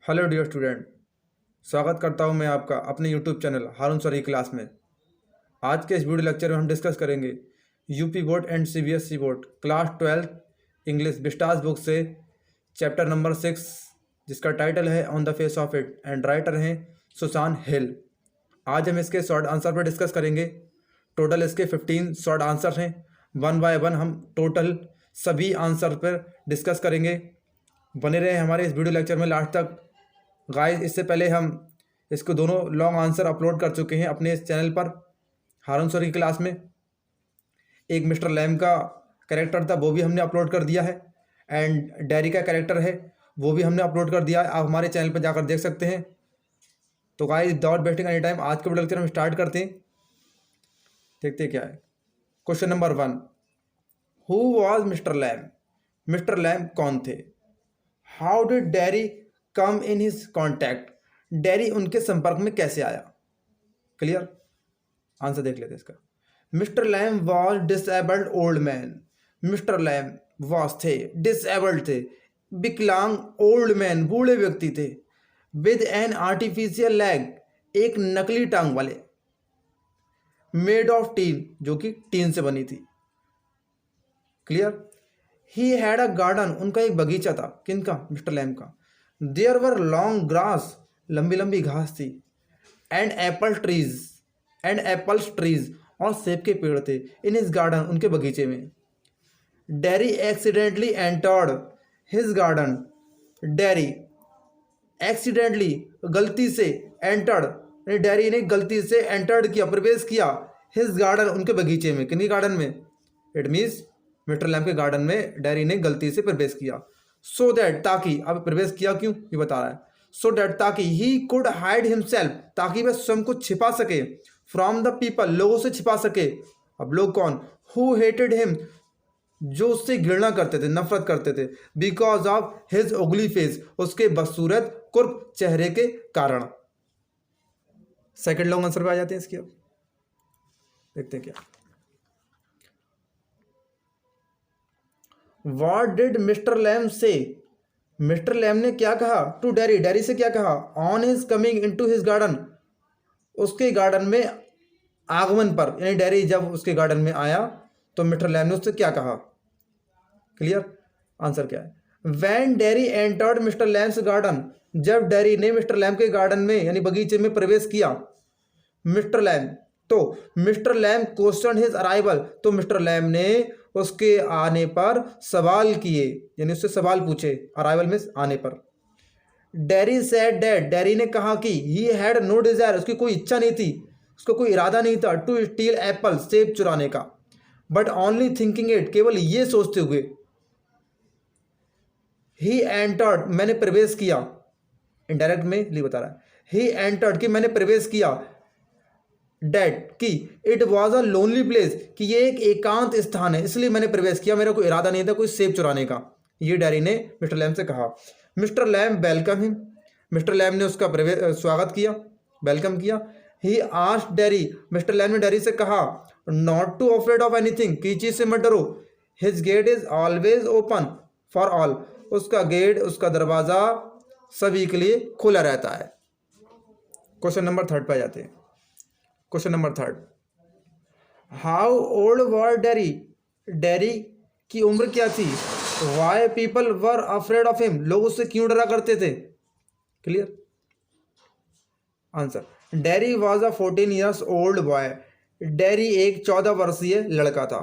Hello dear student. स्वागत करता हूं मैं आपका अपने यूट्यूब चैनल हारून सर क्लास में। आज के इस वीडियो लेक्चर में हम डिस्कस करेंगे UP board and CBSE board class 12 English Vistas book से चैप्टर नंबर 6, जिसका टाइटल है on the face of it and writer हैं सुसान हिल। आज हम इसके शॉर्ट आंसर पर डिस्कस करेंगे। टोटल इसके 15 शॉर्ट आंसर हैं। वन बाय वन हम टोटल सभी आंसर पर डिस्कस करेंगे। बने रहे हमारे इस वीडियो लेक्चर में लास्ट तक। गाइस, इससे पहले हम इसको दोनों लॉन्ग आंसर अपलोड कर चुके हैं अपने इस चैनल पर हारून सर की क्लास में। एक मिस्टर लैम का कैरेक्टर था, वो भी हमने अपलोड कर दिया है, एंड डैरी का कैरेक्टर है वो भी हमने अपलोड कर दिया है। आप हमारे चैनल पर जाकर देख सकते हैं। तो guys, without wasting any time आज के वीडियो लेक्चर हम स्टार्ट करते हैं। देखते हैं क्या है। Question number 1, who was Mr Lamb? Mister Lamb कौन थे? How did Derry come in his contact? Derry उनके संपर्क में कैसे आया? क्लियर? आंसर देख लेते हैं इसका। Mr Lamb was disabled old man. Mr Lamb was थे, डिसेबल्ड थे, विकलांग ओल्ड मैन बूढ़े व्यक्ति थे, विद एन आर्टिफिशियल लेग एक नकली टांग वाले, मेड ऑफ टीन जो कि टीन से बनी थी। Clear? He had a garden, उनका एक बगीचा था। किनका? मिस्टर लैम का। देयर वर लॉन्ग ग्रास, लंबी लंबी घास थी, एंड एप्पल्स ट्रीज और सेब के पेड़ थे इन हिज गार्डन, उनके बगीचे में। Dairy accidentally entered his garden. Dairy accidentally गलती से एंटर्ड, डैरी ने गलती से एंटर्ड किया, प्रवेश किया, हिज गार्डन उनके बगीचे में। किनके गार्डन में? इट मीन्स मिस्टर लैम के गार्डन में डैरी ने गलती से प्रवेश किया। सो दैट, ताकि, अब प्रवेश किया क्यों ये बता रहा है। सो दैट, ताकि, ही कुड हाइड हिमसेल्फ, ताकि वह स्वयं को छिपा सके, फ्रॉम द पीपल, लोगों से छिपा सके। अब लोग कौन? हु हेटेड हिम, जो उससे घृणा करते थे, नफरत करते थे, because of his Ugli face, उसके बदसूरत कुर्ब चेहरे के कारण। सेकंड लॉन्ग आंसर पे आ जाते हैं इसके। अब देखते हैं क्या। What did मिस्टर लैम से? मिस्टर लैम ने क्या कहा? टू डैरी, डैरी से क्या कहा? On his coming into his garden, उसके गार्डन में आगमन पर, यानी डैरी जब उसके गार्डन में आया तो मिस्टर लैम ने उससे क्या कहा? क्लियर? आंसर क्या है? When Derry entered Mr Lamb's garden, जब डैरी ने मिस्टर लैम के गार्डन में यानी बगीचे में प्रवेश किया, मिस्टर लैम, तो Mr Lamb question his arrival, तो मिस्टर लैम ने उसके आने पर सवाल किए, यानी उससे सवाल पूछे। अराइवल में आने पर। डैरी सेड डैट, डैरी ने कहा कि ही हैड नो डिजायर, उसकी कोई इच्छा नहीं थी, उसका कोई इरादा नहीं था, टू स्टील एप्पल, सेब चुराने का, बट ओनली थिंकिंग इट, केवल ये सोचते हुए। ही एंटर्ड, मैंने प्रवेश किया, इनडायरेक्ट में लिए बता रहा है। ही एंटर्ड, कि मैंने प्रवेश किया, डेट, कि it was a lonely place, कि ये एक एकांत स्थान है, इसलिए मैंने प्रवेश किया, मेरा कोई इरादा नहीं था कोई सेब चुराने का। ये डैरी ने मिस्टर लैम से कहा। Mr Lamb welcome him, Mr Lamb ने उसका स्वागत किया, वेलकम किया। He asked Derry, Mr Lamb ने डैरी से कहा, not to afraid of anything, किसी चीज से मत डरो। His gate is always open for all, उसका गेट, उसका दरवाजा सभी के लिए खुला रहता है। क्वेश्चन नंबर 3 पे आ जाते हैं। Question number 3, how old were dairy? Dairy की उम्र क्या थी? Why people were afraid of him, लोग उससे क्यों डरा करते थे? Clear? Answer, dairy was a 14 years old boy, dairy एक 14 वर्षीय लड़का था।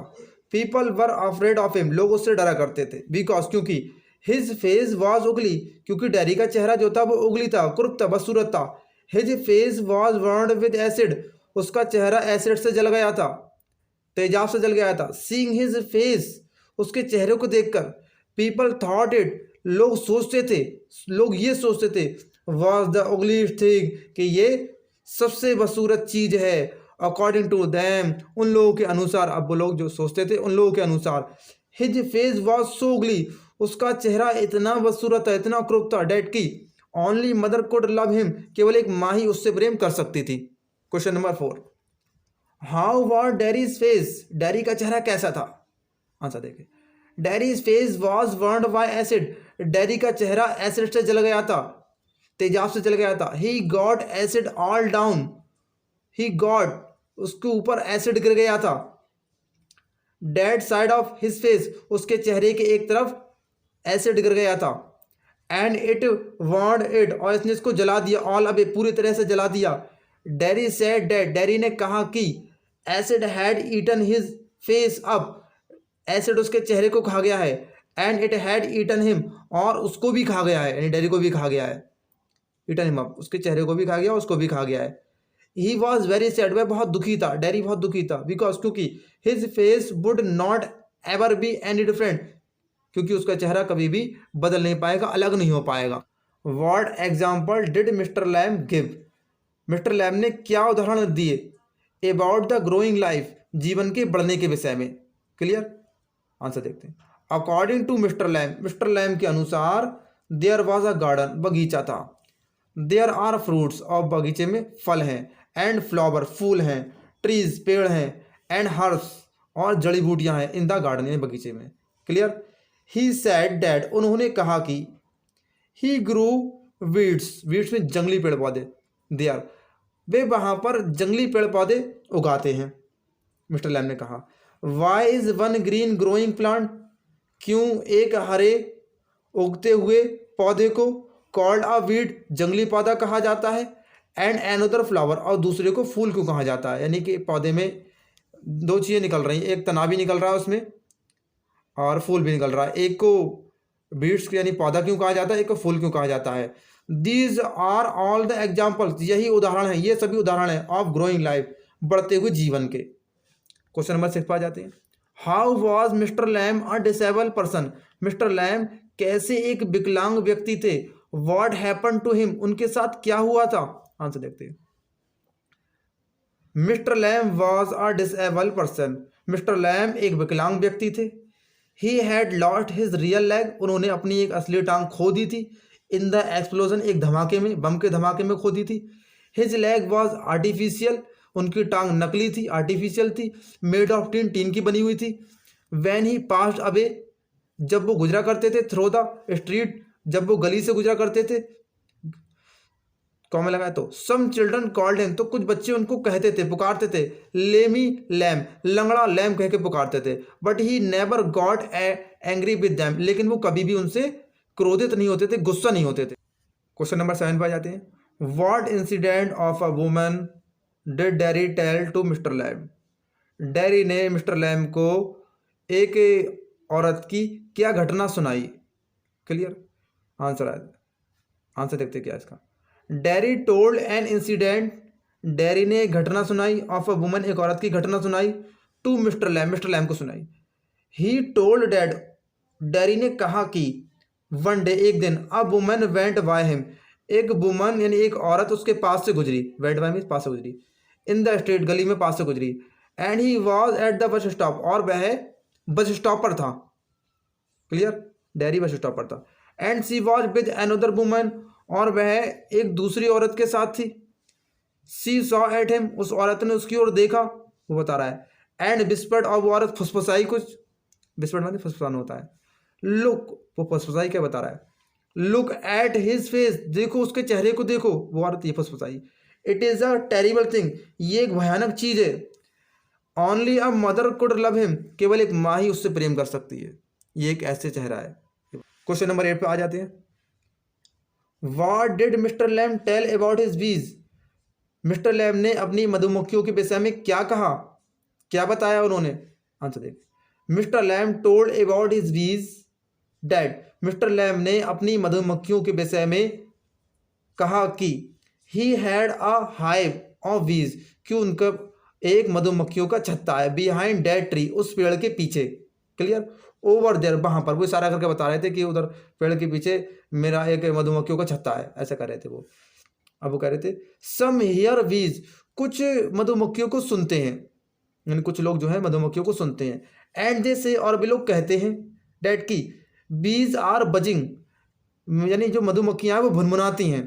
People were afraid of him, लोग उससे डरा करते थे, बिकॉज, क्योंकि, हिज फेस वॉज उगली, क्योंकि डैरी का चेहरा जो था वो उगली था, कुर्ब था, बदसूरत था। His face was burned with acid, उसका चेहरा एसिड से जल गया था, तेजाब से जल गया था। सीइंग हिज फेस, उसके चेहरे को देखकर, पीपल थॉट इट, लोग सोचते थे, लोग ये सोचते थे, वॉज द उगलीस्ट थिंग, कि ये सबसे बदसूरत चीज है। अकॉर्डिंग टू दैम, उन लोगों के अनुसार, अब वो लोग जो सोचते थे उन लोगों के अनुसार। हिज फेस वॉज सो उगली, उसका चेहरा इतना बदसूरत था, इतना क्रूप था, डेट की only mother could love him, केवल एक माँ ही उससे प्रेम कर सकती थी। Question number 4, how was Derry's face? Derry का चेहरा कैसा था? आंसर देखिए। Derry's face was burned by acid, Derry का चेहरा एसिड से जल गया था। तेजाब से जल गया था। He got acid all down, he got उसके ऊपर एसिड गिर गया था। Dead side of his face, उसके चेहरे के एक तरफ एसिड गिर गया था। एंड इट वार्ड इट, और इसने इसको जला दिया, ऑल अवे पूरी तरह से जला दिया। डेरी सेड डेड, डेरी ने कहा कि acid had eaten his face up, acid उसके चेहरे को खा गया है। And it had eaten him, और उसको भी खा गया है, यानी डेरी को भी खा गया है। ईटन हिम अप, उसके चेहरे को भी खा गया, उसको भी खा गया है। ही वॉज वेरी सैड, वह बहुत दुखी था, डेरी बहुत दुखी था। बिकॉज, क्योंकि his face would not ever be any different, क्योंकि उसका चेहरा कभी भी बदल नहीं पाएगा, अलग नहीं हो पाएगा। What example did Mr Lamb give, Mr Lamb ने क्या उदाहरण दिए अबाउट द ग्रोइंग लाइफ, जीवन के बढ़ने के विषय में। क्लियर, आंसर देखते हैं। According to Mr Lamb, mister Lamb के अनुसार देयर वॉज अ गार्डन, बगीचा था। देयर आर फ्रूट्स, और बगीचे में फल हैं। एंड फ्लावर, फूल हैं। ट्रीज, पेड़ हैं। एंड हर्ब्स, और जड़ी बूटियां हैं। इन द गार्डन, यानी बगीचे में। क्लियर। ही सेड डैड, उन्होंने कहा कि ही ग्रू वीड्स, वीड्स में जंगली पेड़ पौधे, देयर, वे वहाँ पर जंगली पेड़ पौधे उगाते हैं। मिस्टर लैम ने कहा why is one green growing plant, क्यों एक हरे उगते हुए पौधे को कॉल्ड अ वीड, जंगली पौधा कहा जाता है। एंड एनदर फ्लावर, और दूसरे को फूल क्यों कहा जाता है। यानी कि पौधे में दो चीज़ें निकल रही हैं, एक तना भी निकल रहा है उसमें और फूल भी निकल रहा है। एक को बीड्स यानी पौधा क्यों कहा जाता है, एक को फूल क्यों कहा जाता है। These are all the examples, यही उदाहरण है, ये सभी उदाहरण है ऑफ ग्रोइंग लाइफ, बढ़ते हुए जीवन के। क्वेश्चन नंबर 6 पर आ जाते हैं। How was Mr Lamb a disable person, Mr Lamb कैसे एक विकलांग व्यक्ति थे। व्हाट हैपन टू हिम, उनके साथ क्या हुआ था। आंसर देखते हैं। Mr Lamb was a disable person, Mr Lamb एक विकलांग व्यक्ति थे। He had lost his real leg, उन्होंने अपनी एक असली टांग खो दी थी। इन द एक्सप्लोजन, एक धमाके में, बम के धमाके में खो दी थी। हिज लेग वॉज आर्टिफिशियल, उनकी टांग नकली थी, आर्टिफिशियल थी। मेड ऑफ टीन, टीन की बनी हुई थी। वैन ही पास्ड अवे, जब वो गुजरा करते थे। थ्रो द स्ट्रीट, जब वो गली से गुजरा करते थे। कॉमा लगाए तो सम चिल्ड्रन कॉल्ड हिम, तो कुछ बच्चे उनको कहते थे, पुकारते थे। लेमी लैम, लंगड़ा लैम कह के पुकारते थे। But he never got angry with them, लेकिन वो कभी भी उनसे क्रोधित नहीं होते थे, गुस्सा नहीं होते थे। क्वेश्चन नंबर 7 पर आ जाते हैं। What incident of a woman did Derry tell to Mr Lamb, Derry ने मिस्टर लैम को एक औरत की क्या घटना सुनाई। क्लियर, आंसर देखते क्या इसका। Dairy told an incident, dairy ने एक घटना सुनाई। ऑफ अ वुमन, एक औरत की घटना सुनाई। To Mr Lamb, mister Lamb को सुनाई। ही टोल्ड डैड, डेरी ने कहा कि वन डे, एक दिन, a woman went by him, एक वुमन यानी एक औरत उसके पास से गुजरी। वेंट बाय मींस पास से गुजरी। इन द स्ट्रीट, गली में पास से गुजरी। And he was at the bus stop, और वह बस स्टॉप पर था। क्लियर, डेरी बस स्टॉप पर था। And she was with another woman, और वह एक दूसरी औरत के साथ थी। सी सॉ एट हिम, उस औरत ने उसकी ओर देखा, वो बता रहा है। एंड विस्पर्ड, और वो औरत फुसफुसाई कुछ, विस्पर्ड मतलब फुसफुसाना होता है। लुक, वो फुसफुसाई क्या बता रहा है। लुक एट हिज फेस, देखो उसके चेहरे को देखो, वो औरत ये फुसफुसाई। It is a terrible thing, ये एक भयानक चीज है। Only a mother could love him, केवल एक माँ ही उससे प्रेम कर सकती है। ये एक ऐसे चेहरा है। क्वेश्चन नंबर 8 पे आ जाते हैं। What did Mr Lamb tell about his bees, Mr Lamb ने अपनी मधुमक्खियों के विषय में क्या कहा, क्या बताया उन्होंने। आंसर देख। Mr Lamb told about his bees that, Mr Lamb ने अपनी मधुमक्खियों के विषय में कहा कि he had a hive of bees, कि उनका एक मधुमक्खियों का छत्ता है। बिहाइंड दैट ट्री, उस पेड़ के पीछे। क्लियर, ओवर देयर, वहां पर, वो इशारा करके बता रहे थे कि उधर पेड़ के पीछे मेरा एक मधुमक्खियों का छत्ता है, ऐसा कर रहे थे वो। अब वो कह रहे थे सम हियर बीज, कुछ मधुमक्खियों को सुनते हैं, यानी कुछ लोग जो है मधुमक्खियों को सुनते हैं। एंड दे से, और भी लोग कहते हैं डैट की बीज आर बजिंग, यानी जो मधुमक्खियां हैं वो भुनभुनाती हैं,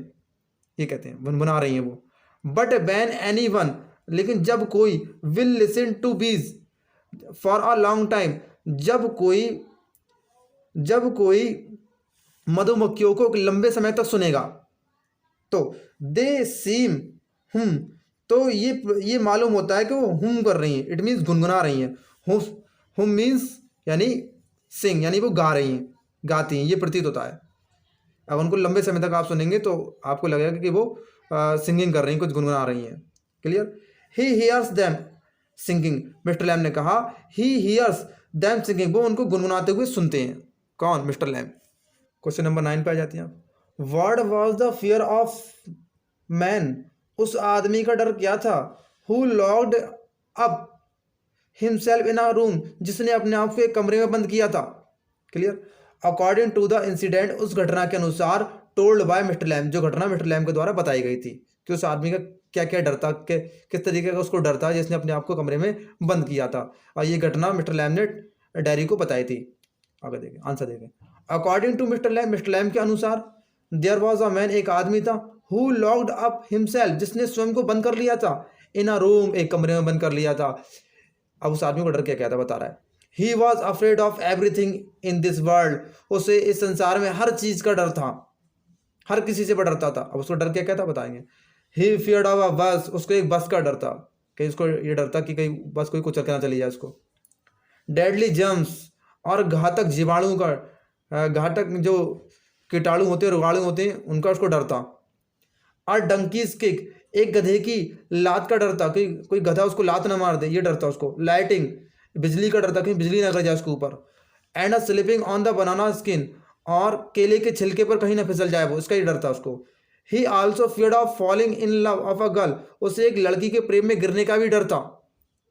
ये कहते हैं भुनभुना रही हैं वो। बट बैन एनी वन, लेकिन जब कोई, विल लिसन टू बीज फॉर अ लॉन्ग टाइम, जब कोई मधुमक्खियों को एक लंबे समय तक सुनेगा, तो दे सीम हुम, तो ये मालूम होता है कि वो हुम कर रही हैं, इट मीन्स गुनगुना रही हैं। हुम मीन्स यानी सिंग, यानी वो गा रही हैं, गाती हैं, ये प्रतीत होता है। अब उनको लंबे समय तक आप सुनेंगे तो आपको लगेगा कि वो सिंगिंग कर रही हैं, कुछ गुनगुना रही हैं। Clear. He hears them singing, Mr Lamb ने कहा ही हियर्स देम सिंगिंग, वो उनको गुनगुनाते हुए सुनते हैं। कौन? Mister Lamb. क्वेश्चन नंबर 9 पे आ जाती हैं आप। What was the fear of man, उस आदमी का डर क्या था? Who locked up himself in a room, जिसने अपने आप को एक कमरे में बंद किया था। Clear. According to the incident, उस घटना के अनुसार, टोल्ड बाय मिस्टर लैम, जो घटना मिस्टर लैम के द्वारा बताई गई थी कि उस आदमी का क्या क्या डर था, किस तरीके का उसको डर था जिसने अपने आप को कमरे में बंद किया था, और ये घटना मिस्टर लैम ने डायरी को बताई थी। आगे देखें, आंसर देखें। अकॉर्डिंग टू मिस्टर लैम के अनुसार, देयर वॉज अ मैन, एक आदमी था, हु लॉक्ड अप हिमसेल्फ, जिसने स्वयं को बंद कर लिया था, इन अ रूम, एक कमरे में बंद कर लिया था। अब उस आदमी को डर क्या क्या था बता रहा है। He was afraid of everything in this world, उसे इस संसार में हर चीज का डर था, हर किसी से डरता था। अब उसको डर क्या क्या था बताएंगे। ही फियर्ड ऑफ अ बस, उसको एक बस का डर था, कहीं उसको ये डर था कि कहीं बस कोई कुचल के ना चली जाए उसको। डेडली जर्म्स, और घातक जीवाणु का, घातक जो कीटाणु होते हैं, रोगाणु होते हैं, उनका उसको डर था। और डंकीज किक, एक गधे की लात का डर था, कोई गधा उसको लात ना मार दे, ये डर था उसको। लाइटिंग, बिजली का डर था, कहीं बिजली ना कर जाए उसके ऊपर। And a slipping on the banana skin, और केले के छिलके पर कहीं ना फिसल जाए वो, इसका ही डर था उसको। ही also feared of falling in love of a girl, उसे एक लड़की के प्रेम में गिरने का भी डर था।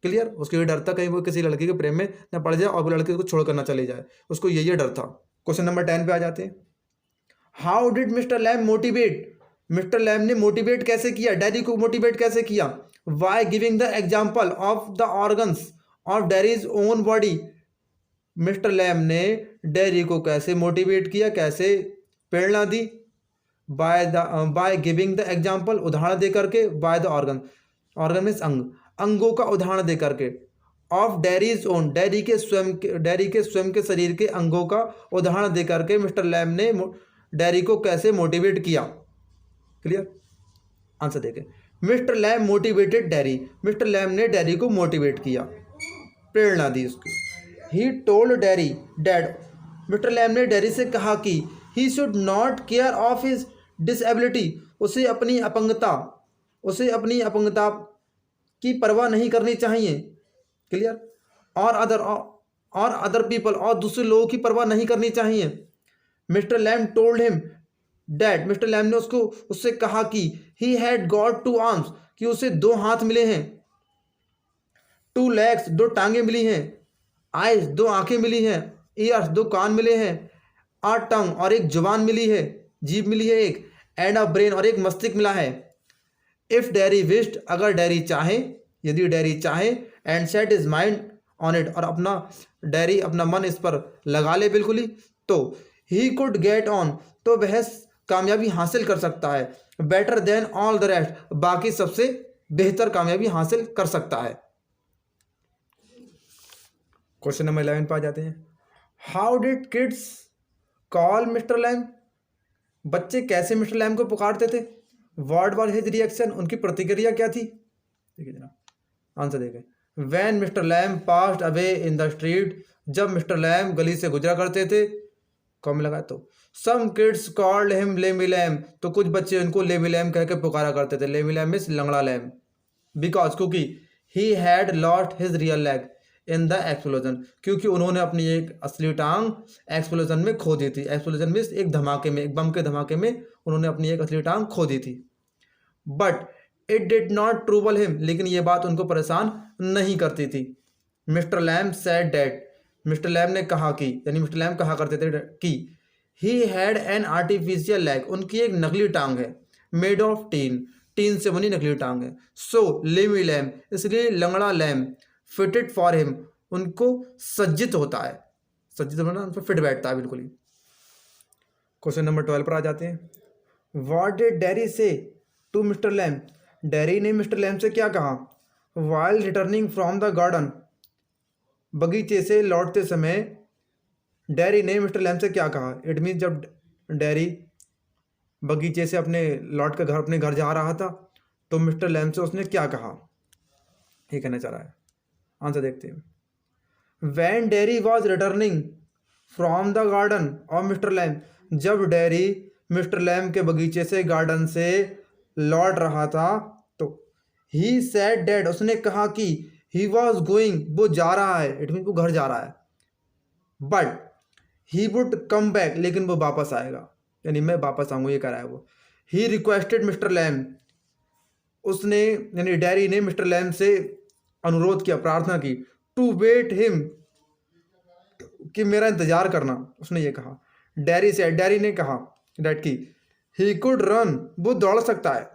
क्लियर। उसको ये डर था कहीं वो किसी लड़की के प्रेम में न पड़ जाए और वो लड़की को छोड़कर ना चले जाए, उसको ये डर था। क्वेश्चन नंबर 10 पे आ जाते हैं। How did Mr Lamb motivate, Mr Lamb ने मोटिवेट कैसे किया, डैरी को मोटिवेट कैसे किया? By giving the example of the organs of Derry's own body, Mr Lamb ने डैरी को कैसे मोटिवेट किया, कैसे प्रेरणा दी? बाय गिविंग द एग्जाम्पल, उदाहरण दे करके। By the organ, organ means अंग, अंगों का उदाहरण दे करके। ऑफ डैरीज ओन, डैरी के स्वयं के शरीर के अंगों का उदाहरण दे करके मिस्टर लैम ने डैरी को कैसे मोटिवेट किया? क्लियर। आंसर देखें। Mr Lamb motivated Derry, Mr Lamb ने डैरी को मोटिवेट किया, प्रेरणा दी उसकी। He told Derry that, Mr Lamb ने डैरी से कहा कि he should not care of his disability, उसे अपनी अपंगता की परवाह नहीं करनी चाहिए। क्लियर। और अदर पीपल, और दूसरे लोगों की परवाह नहीं करनी चाहिए। Mr Lamb told him that, Mr Lamb ने उससे कहा कि ही हैड गॉट 2 आर्म्स, कि उसे 2 हाथ मिले हैं। 2 लेग्स, 2 टांगे मिली हैं। आइज, 2 आंखें मिली हैं। ईयर्स, 2 कान मिले हैं। आ टंग, और एक जुबान मिली है, जीभ मिली है एक। एंड अ ब्रेन, और एक मस्तिष्क मिला है। इफ डैरी विश्ड, अगर डैरी चाहे, यदि डैरी चाहे, and set is mind on it, और अपना मन इस पर लगा ले बिल्कुल ही, तो ही कुड गेट ऑन, तो वह कामयाबी हासिल कर सकता है। Better than all the rest, बाकी सबसे बेहतर कामयाबी हासिल कर सकता है। क्वेश्चन नंबर 11 पर आ जाते हैं। How did kids call mister Lamb, बच्चे कैसे मिस्टर लैम को पुकारते थे? व्हाट वाज हिज रिएक्शन, उनकी प्रतिक्रिया क्या थी? देखिए जनाब, आंसर देखें। When mister Lamb passed away in the street, जब मिस्टर लैम गली से गुजरा करते थे, कॉम लगा तो। Some kids called him lamey Lamb, तो कुछ बच्चे उनको लेमी लैम कह के पुकारा करते थे। लेमी लैम मीन्स लंगड़ा लैम। बिकॉज, क्योंकि ही had lost his real leg in the explosion, क्योंकि उन्होंने अपनी एक असली टांग एक्सप्लोजन में खो दी थी। एक्सप्लोजन मीन्स एक धमाके में, एक बम के धमाके में उन्होंने अपनी एक असली टांग खो दी थी। But it did not trouble him, लेकिन ये बात उनको परेशान नहीं करती थी। Mister Lamb said that, Mr Lamb ने कहा कि, यानी मिस्टर लैम कहा करते थे कि he had an artificial leg, उनकी एक नकली टांग है। मेड ऑफ टीन से बनी नकली टांग है। सो लेमी लैम, इसलिए लंगड़ा लैम, फिटेड फॉर हिम, उनको सज्जित होता है, सज्जित होना उन पर फिट बैठता है बिल्कुल ही। क्वेश्चन नंबर 12 पर आ जाते हैं। व्हाट डिड डैरी से टू मिस्टर लैम, डैरी ने मिस्टर लैम से क्या कहा? While returning from the garden, बगीचे से लौटते समय डैरी ने मिस्टर लैम से क्या कहा? इट मीन जब डैरी बगीचे से अपने घर जा रहा था, तो मिस्टर लैम से उसने क्या कहा, ये कहना चाह रहा है। आंसर देखते हैं। When Derry was returning from the garden of Mr. Lamb, जब डेरी मिस्टर लैम के बगीचे से गार्डन से लौट रहा था, तो he said that, उसने कहा कि he was going, वो जा रहा है, इट मीन वो घर जा रहा है, but he would come back, लेकिन वो वापस आएगा, यानी मैं वापस आऊंगा, ये कह रहा है वो। he requested मिस्टर लैम, उसने यानी डेरी ने मिस्टर लैम से अनुरोध किया, प्रार्थना की, टू वेट हिम, कि मेरा इंतजार करना, उसने ये कहा। डेरी ने कहा डेट की ही कुड रन, वो दौड़ सकता है,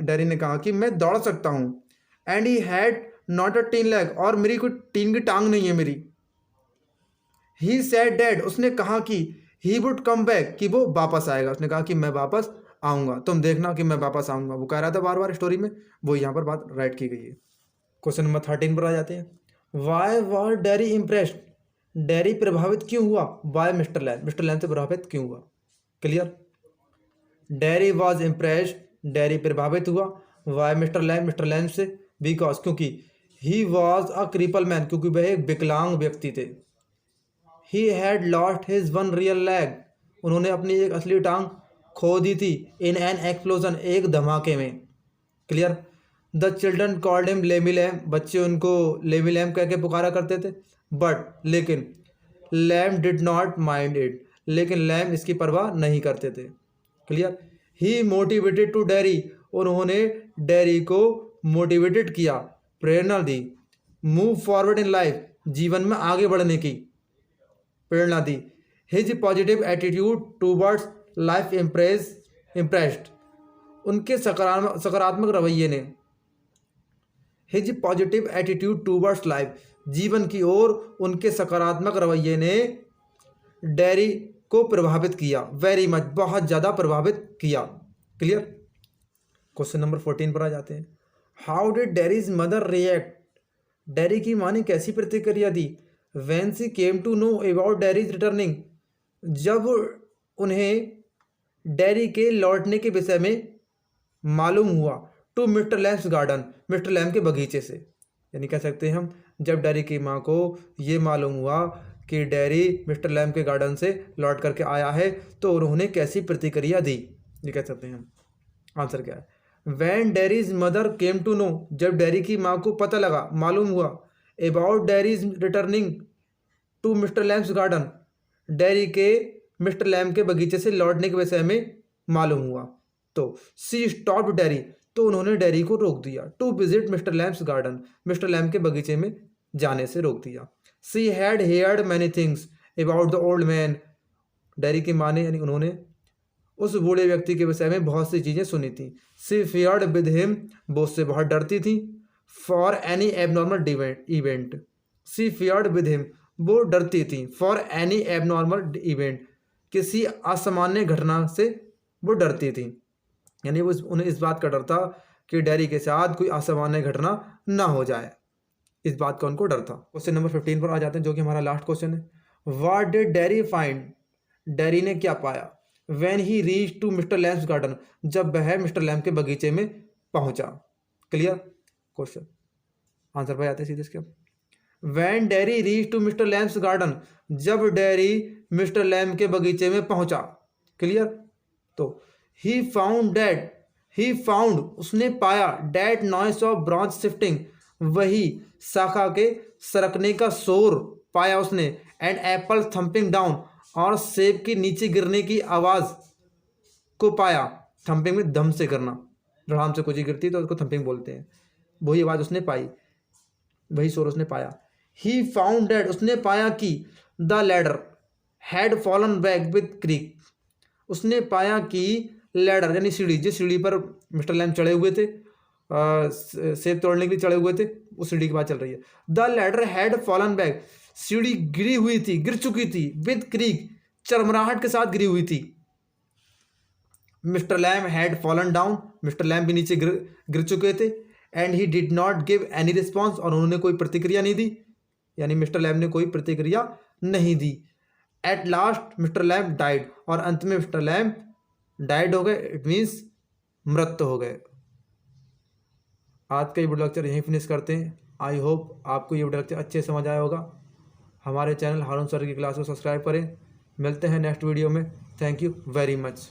डेरी ने कहा कि मैं दौड़ सकता हूँ, and he had not a tin leg, और मेरी कोई टीन की टांग नहीं है मेरी। ही सेड डैड, उसने कहा कि ही वुड कम बैक, कि वो वापस आएगा, उसने कहा कि मैं वापस आऊँगा, तुम देखना कि मैं वापस आऊँगा, वो कह रहा था बार बार स्टोरी में, वो यहाँ पर बात राइट की गई है। क्वेश्चन नंबर 13 पर आ जाते हैं। Why was Derry impressed, Derry प्रभावित क्यों हुआ, by mister Lamb, mister Lamb से प्रभावित क्यों हुआ, clear. Derry was impressed, Derry प्रभावित हुआ, वाय मिस्टर लैम से, बिकॉज, क्योंकि, he was a cripple man, क्योंकि वह एक विकलांग व्यक्ति थे। He had lost his one real leg, उन्होंने अपनी एक असली टांग खो दी थी, इन एन एक्सप्लोजन, एक धमाके में, clear. The children called him lamey Lamb, बच्चे उनको लेमी लैम कह के पुकारा करते थे, बट, लेकिन, Lamb did not mind it, लेकिन लैम इसकी परवाह नहीं करते थे, clear. He motivated to Derry, उन्होंने डेरी को मोटिवेटेड किया, प्रेरणा दी, मूव फॉरवर्ड इन लाइफ, जीवन में आगे बढ़ने की प्रेरणा दी। His positive attitude towards life impressed, उनके सकारात्मक रवैये ने, his positive attitude towards life, जीवन की ओर उनके सकारात्मक रवैये ने डेरी को प्रभावित किया, वेरी मच, बहुत ज़्यादा प्रभावित किया, क्लियर। क्वेश्चन नंबर 14 पर आ जाते हैं। How did Derry's mother react, डेरी की माँ ने कैसी प्रतिक्रिया दी, when she came to know about Derry's returning, जब उन्हें डेरी के लौटने के विषय में मालूम हुआ, to mister Lamb's garden, mister Lamb के बगीचे से, यानी कह सकते हैं हम, जब डेरी की माँ को ये मालूम हुआ कि डेरी मिस्टर लैम के गार्डन से लौट करके आया है, तो उन्होंने कैसी प्रतिक्रिया दी, ये कह सकते हैं हम। आंसर क्या है। When Derry's mother came to know, जब डेरी की माँ को पता लगा, मालूम हुआ, about Derry's returning to mister Lamb's garden, Derry के मिस्टर लैम के बगीचे से लौटने के विषय में मालूम हुआ, तो सी स्टॉप्ड डेरी, तो उन्होंने डेरी को रोक दिया, to visit mister Lamb's garden, mister Lamb के बगीचे में जाने से रोक दिया। She had heard many things about the old man, Derry की माँ ने, यानी उन्होंने, उस बूढ़े व्यक्ति के विषय में बहुत सी चीज़ें सुनी थी। सी फियर्ड विद हिम, वो उससे बहुत डरती थी, for any abnormal event, she feared with him, वो डरती थी, फॉर एनी एबनॉर्मल इवेंट, किसी असामान्य घटना से वो डरती थी, यानी वो उन्हें इस बात का डर था कि डेरी के साथ कोई असामान्य घटना ना हो जाए, इस बात का उनको डर था। क्वेश्चन नंबर 15 पर आ जाते हैं, जो कि हमारा लास्ट क्वेश्चन है। What did Derry find, Derry ने क्या पाया, when he reach to mister Lamb's garden, जब वह मिस्टर लैम के बगीचे में पहुंचा, क्लियर। क्वेश्चन आंसर पर आते हैं सीधे इसके। When Derry reach to mister Lamb's garden, जब डेरी मिस्टर लैम के बगीचे में पहुंचा, क्लियर। तो ही फाउंड, उसने पाया, that noise of branch shifting, वही शाखा के सरकने का शोर पाया उसने, एंड एप्पल थम्पिंग डाउन, और सेब के नीचे गिरने की आवाज़ को पाया। थम्पिंग में दम से करना, धड़ाम से कुछ गिरती तो उसको थम्पिंग बोलते हैं, वही आवाज़ उसने पाई, वही शोर उसने पाया। ही फाउंड डैट, उसने पाया कि the ladder had fallen back with creek, उसने पाया कि लैडर यानी सीढ़ी, जिस सीढ़ी पर मिस्टर लैम चढ़े हुए थे, सेब तोड़ने के लिए चढ़े हुए थे, उस सीढ़ी की बात चल रही है। The ladder had fallen back, सीढ़ी गिरी हुई थी, गिर चुकी थी, विद क्रीक, चरमराहट के साथ गिरी हुई थी। Mister Lamb had fallen down, mister Lamb भी नीचे गिर चुके थे, and he did not give any response, और उन्होंने कोई प्रतिक्रिया नहीं दी, यानी मिस्टर लैम ने कोई प्रतिक्रिया नहीं दी। At last Mr Lamb died, और अंत में मिस्टर लैम डाइड हो गए इट मीन्स मृत हो गए। आज का ये वीडियो लेक्चर यहीं फिनिश करते हैं। आई होप आपको ये वीडियो लेक्चर अच्छे समझ आया होगा। हमारे चैनल हारून सर की क्लास को सब्सक्राइब करें। मिलते हैं नेक्स्ट वीडियो में। Thank you very much.